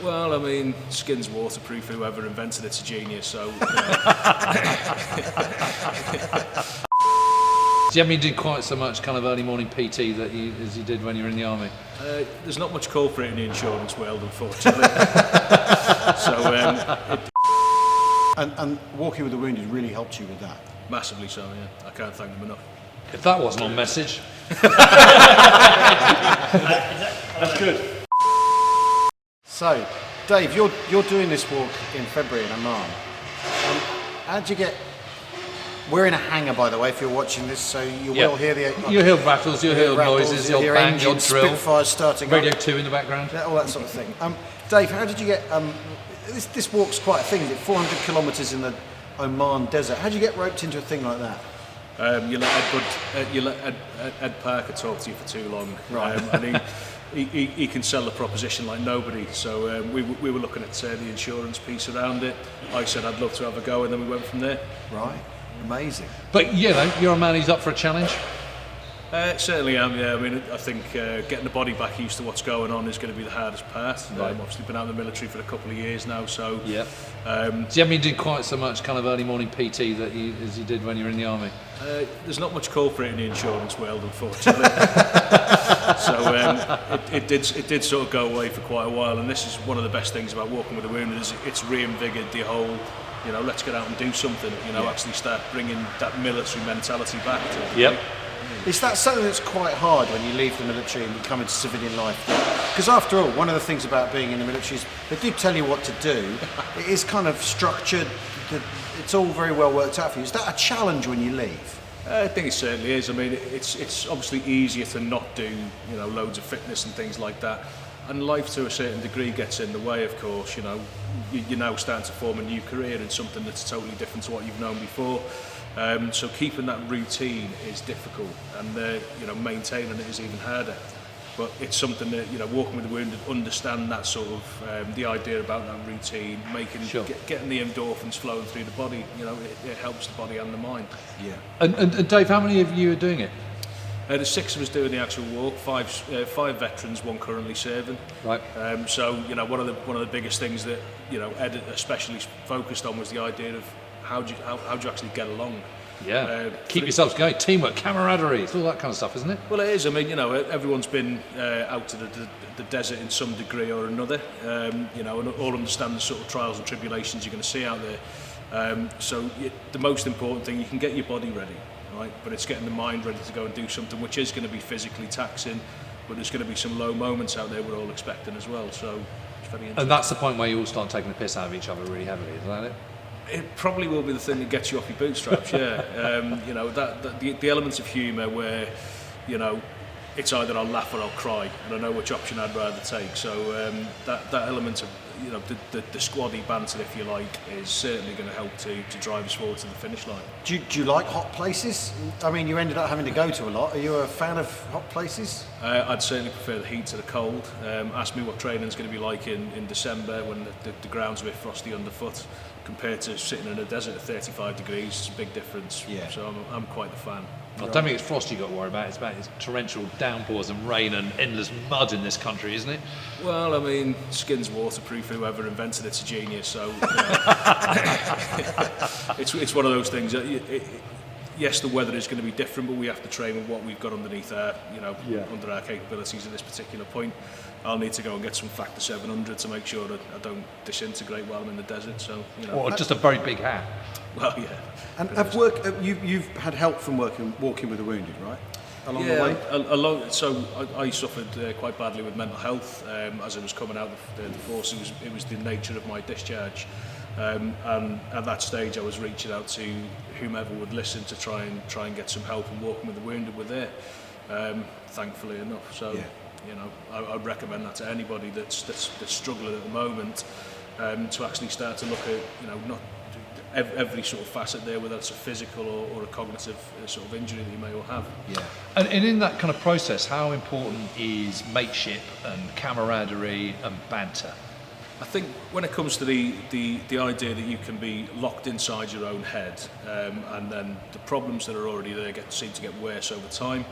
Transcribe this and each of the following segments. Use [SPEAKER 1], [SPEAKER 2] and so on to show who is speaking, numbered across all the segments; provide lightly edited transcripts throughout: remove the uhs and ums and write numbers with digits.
[SPEAKER 1] Well, I mean, skin's waterproof. Whoever invented it's a genius. So.
[SPEAKER 2] Do you ever do quite so much kind of early morning PT as you did when you were in the army?
[SPEAKER 1] There's not much call for it in the insurance world, unfortunately.
[SPEAKER 3] And Walking with the Wounded really helped you with that?
[SPEAKER 1] Massively so, yeah. I can't thank them enough.
[SPEAKER 2] If that wasn't on message.
[SPEAKER 3] That's good. So, Dave, you're doing this walk in February in Oman. How'd you get... We're in a hangar, by the way, if you're watching this, so you will hear the...
[SPEAKER 2] You'll hear rattles, you'll hear noises, you'll
[SPEAKER 3] hear
[SPEAKER 2] bang, you'll
[SPEAKER 3] engines,
[SPEAKER 2] drill.
[SPEAKER 3] Spitfires starting
[SPEAKER 2] Radio
[SPEAKER 3] up.
[SPEAKER 2] 2 in the background.
[SPEAKER 3] All that sort of thing. Dave, how did you get... This walk's quite a thing, is it? 400 kilometres in the Oman desert. How did you get roped into a thing like that?
[SPEAKER 1] You let Ed Parker talk to you for too long,
[SPEAKER 3] right?
[SPEAKER 1] And he can sell the proposition like nobody. So we were looking at the insurance piece around it. I said I'd love to have a go, and then we went from there.
[SPEAKER 3] Right, amazing.
[SPEAKER 2] But you're a man who's up for a challenge.
[SPEAKER 1] Certainly am, yeah. I mean, I think getting the body back used to what's going on is going to be the hardest part.
[SPEAKER 2] Right.
[SPEAKER 1] Obviously been out of the military for a couple of years now, so...
[SPEAKER 2] Yeah. Do you ever do quite so much kind of early morning PT as you did when you were in the army?
[SPEAKER 1] There's not much call for it in the insurance world, unfortunately. So it did sort of go away for quite a while, and this is one of the best things about Walking with the Wounded, is it's reinvigorated the whole, let's get out and do something, actually start bringing that military mentality back to it.
[SPEAKER 2] Yep.
[SPEAKER 3] Is that something that's quite hard when you leave the military and you come into civilian life? Because after all, one of the things about being in the military is they do tell you what to do. It is kind of structured. It's all very well worked out for you. Is that a challenge when you leave?
[SPEAKER 1] I think it certainly is. I mean, it's obviously easier to not do, loads of fitness and things like that. And life to a certain degree gets in the way, of course. You're now starting to form a new career in something that's totally different to what you've known before. So keeping that routine is difficult, and maintaining it is even harder. But it's something that Walking with the Wounded understand that sort of the idea about that routine, getting the endorphins flowing through the body. It helps the body and the mind.
[SPEAKER 3] Yeah.
[SPEAKER 2] And Dave, how many of you are doing it?
[SPEAKER 1] There's 6 of us doing the actual walk. 5 veterans, 1 currently serving.
[SPEAKER 2] Right.
[SPEAKER 1] So one of the biggest things that Ed especially focused on was the idea of how do you actually get along.
[SPEAKER 2] Yeah. Keep yourselves going. Teamwork, camaraderie, it's all that kind of stuff, isn't it?
[SPEAKER 1] Well, it is. I mean, everyone's been out to the desert in some degree or another. And all understand the sort of trials and tribulations you're going to see out there. So the most important thing, you can get your body ready, right? But it's getting the mind ready to go and do something which is going to be physically taxing, but there's going to be some low moments out there we're all expecting as well. So it's very interesting.
[SPEAKER 2] And that's the point where you all start taking the piss out of each other really heavily, isn't that it?
[SPEAKER 1] It probably will be the thing that gets you off your bootstraps, yeah. The elements of humour where, it's either I'll laugh or I'll cry, and I know which option I'd rather take. So that element of, the squaddy banter, if you like, is certainly going to help to drive us forward to the finish line.
[SPEAKER 3] Do you like hot places? I mean, you ended up having to go to a lot. Are you a fan of hot places?
[SPEAKER 1] I'd certainly prefer the heat to the cold. Ask me what training's going to be like in December when the ground's a bit frosty underfoot, compared to sitting in a desert at 35 degrees. It's a big difference.
[SPEAKER 3] Yeah.
[SPEAKER 1] So I'm quite the fan.
[SPEAKER 2] I don't think it's frost you've got to worry about, it's about torrential downpours and rain and endless mud in this country, isn't it?
[SPEAKER 1] Well, I mean, skin's waterproof. Whoever invented it's a genius. So it's one of those things that yes, the weather is going to be different, but we have to train with what we've got underneath our, under our capabilities at this particular point. I'll need to go and get some Factor 700 to make sure that I don't disintegrate while I'm in the desert. So,
[SPEAKER 2] Or just a very big hat.
[SPEAKER 1] Well, yeah.
[SPEAKER 3] And you've had help from Walking with the Wounded, right? Along the way?
[SPEAKER 1] So I suffered quite badly with mental health as I was coming out of the force. It was the nature of my discharge. And at that stage I was reaching out to whomever would listen to try and get some help, and Walking with the Wounded were there, thankfully enough. So I'd recommend that to anybody that's struggling at the moment, to actually start to look at not every sort of facet there, whether it's a physical or a cognitive sort of injury that you may well have.
[SPEAKER 2] Yeah. And in that kind of process, how important is mateship and camaraderie and banter?
[SPEAKER 1] I think when it comes to the idea that you can be locked inside your own head, and then the problems that are already there seem to get worse over time,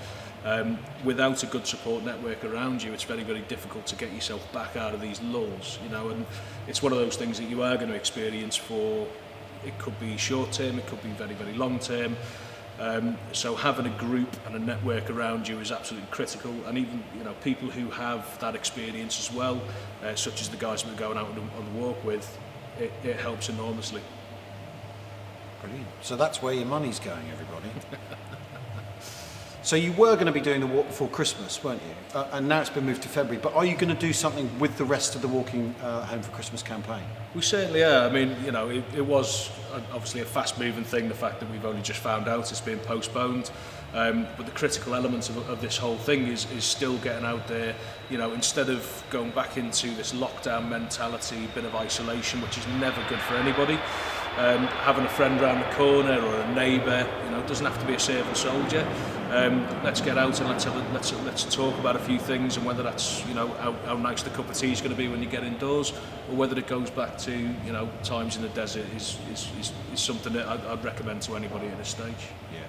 [SPEAKER 1] Without a good support network around you, it's very, very difficult to get yourself back out of these lulls, you know, and it's one of those things that you are going to experience for, it could be short term, it could be very, very long term. So having a group and a network around you is absolutely critical, and even, you know, people who have that experience as well, such as the guys we're going out on the walk with, it helps enormously.
[SPEAKER 3] Brilliant. So that's where your money's going, everybody. So you were going to be doing the walk before Christmas, weren't you? And now it's been moved to February. But are you going to do something with the rest of the Walking Home for Christmas campaign?
[SPEAKER 1] We certainly are. I mean, you know, it was obviously a fast-moving thing, the fact that we've only just found out it's been postponed. But the critical element of this whole thing is still getting out there, you know, instead of going back into this lockdown mentality, bit of isolation, which is never good for anybody. Having a friend around the corner or a neighbour, you know, it doesn't have to be a servant soldier. Let's get out and let's talk about a few things, and whether that's, you know, how nice the cup of tea is going to be when you get indoors, or whether it goes back to, you know, times in the desert is something that I'd recommend to anybody at this stage.
[SPEAKER 3] Yeah.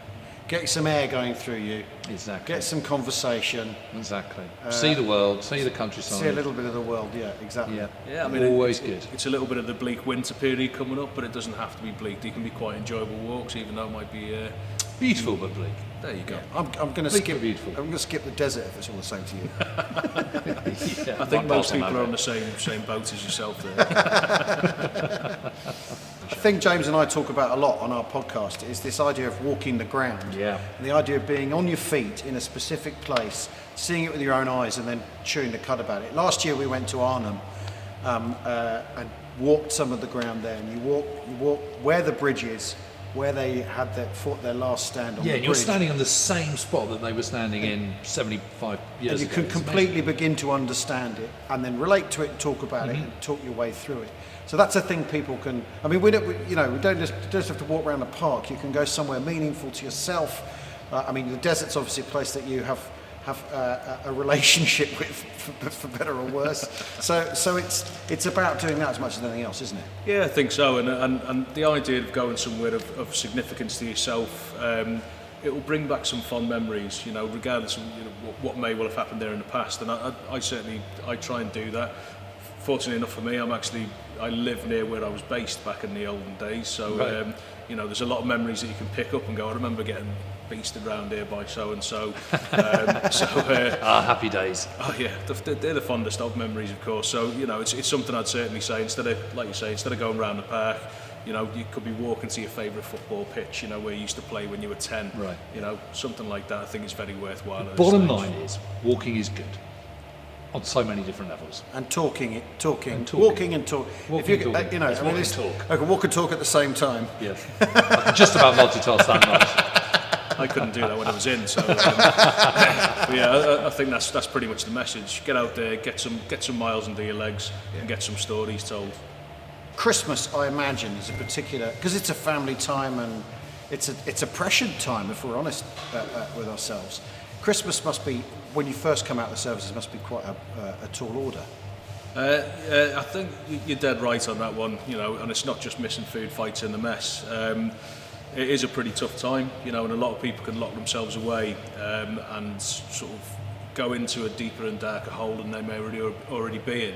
[SPEAKER 3] Get some air going through you.
[SPEAKER 2] Exactly.
[SPEAKER 3] Get some conversation.
[SPEAKER 2] Exactly. See the world, see the countryside.
[SPEAKER 3] See a little bit of the world, yeah, exactly.
[SPEAKER 2] Yeah,
[SPEAKER 1] I mean,
[SPEAKER 2] always good.
[SPEAKER 1] It's a little bit of the bleak winter period coming up, but it doesn't have to be bleak. They can be quite enjoyable walks, even though it might be
[SPEAKER 2] Beautiful but bleak.
[SPEAKER 1] there you go.
[SPEAKER 3] Yeah. I'm going to
[SPEAKER 2] Bleak
[SPEAKER 3] skip.
[SPEAKER 2] but beautiful.
[SPEAKER 3] I'm going to skip the desert if it's all the same to you.
[SPEAKER 1] I think most people are on the same boat as yourself there.
[SPEAKER 3] A thing James and I talk about a lot on our podcast is this idea of walking the ground.
[SPEAKER 2] Yeah.
[SPEAKER 3] And the idea of being on your feet in a specific place, seeing it with your own eyes, and then chewing the cud about it. Last year we went to Arnhem and walked some of the ground there, and you walk where the bridge is, where they had their last stand on the
[SPEAKER 2] Yeah,
[SPEAKER 3] bridge.
[SPEAKER 2] and you're standing on the same spot that they were standing in 75 years
[SPEAKER 3] and you
[SPEAKER 2] ago.
[SPEAKER 3] can
[SPEAKER 2] It's
[SPEAKER 3] completely begin to understand it and then relate to it and talk about it and talk your way through it. So that's a thing people can. I mean, we don't just have to walk around the park. You can go somewhere meaningful to yourself. I mean, the desert's obviously a place that you have a relationship with, for better or worse. So it's about doing that as much as anything else, isn't it?
[SPEAKER 1] Yeah, I think so. And the idea of going somewhere of significance to yourself, it will bring back some fond memories, you know, regardless of, you know, what may well have happened there in the past. And I certainly try and do that. Fortunately enough for me, I live near where I was based back in the olden days. So,
[SPEAKER 2] Right.
[SPEAKER 1] you know, there's a lot of memories that you can pick up and go, I remember getting beasted around here by so-and-so.
[SPEAKER 2] happy days.
[SPEAKER 1] Oh yeah, they're the fondest of memories, of course. So, you know, it's something I'd certainly say, instead of, like you say, instead of going around the park, you know, you could be walking to your favourite football pitch, you know, where you used to play when you were 10.
[SPEAKER 2] Right.
[SPEAKER 1] You know, something like that I think is very worthwhile. at this
[SPEAKER 2] Bottom
[SPEAKER 1] stage.
[SPEAKER 2] line is, walking is good on so many different levels.
[SPEAKER 3] And talking,
[SPEAKER 2] talking.
[SPEAKER 3] walking and talk.
[SPEAKER 2] Walking and talking.
[SPEAKER 3] You know,
[SPEAKER 2] It's
[SPEAKER 3] I mean,
[SPEAKER 2] walk and talk.
[SPEAKER 3] I can walk and talk at the same time.
[SPEAKER 2] Yeah. I can just about multitask that much.
[SPEAKER 1] I couldn't do that when I was in, so but yeah, I think that's pretty much the message. Get out there, get some miles under your legs, and get some stories told.
[SPEAKER 3] Christmas, I imagine, is a particular, because it's a family time and it's a pressured time, if we're honest with ourselves. Christmas must be, when you first come out of the services, must be quite a tall order.
[SPEAKER 1] I think you're dead right on that one, you know, and it's not just missing food fights in the mess. It is a pretty tough time, you know, and a lot of people can lock themselves away and sort of go into a deeper and darker hole than they may already be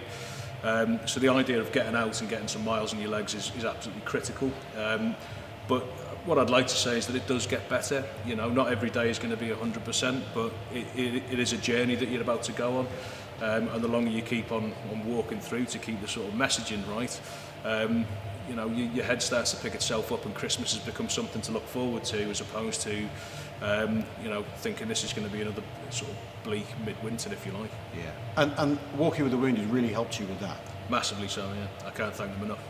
[SPEAKER 1] in. So the idea of getting out and getting some miles on your legs is absolutely critical. But what I'd like to say is that it does get better. You know, not every day is going to be 100%, but it is a journey that you're about to go on. And the longer you keep on walking through to keep the sort of messaging right, you know, your head starts to pick itself up, and Christmas has become something to look forward to, as opposed to, you know, thinking this is going to be another sort of bleak midwinter, if you like.
[SPEAKER 3] Yeah. And Walking with the Wounded really helped you with that.
[SPEAKER 1] Massively so, yeah. I can't thank them enough.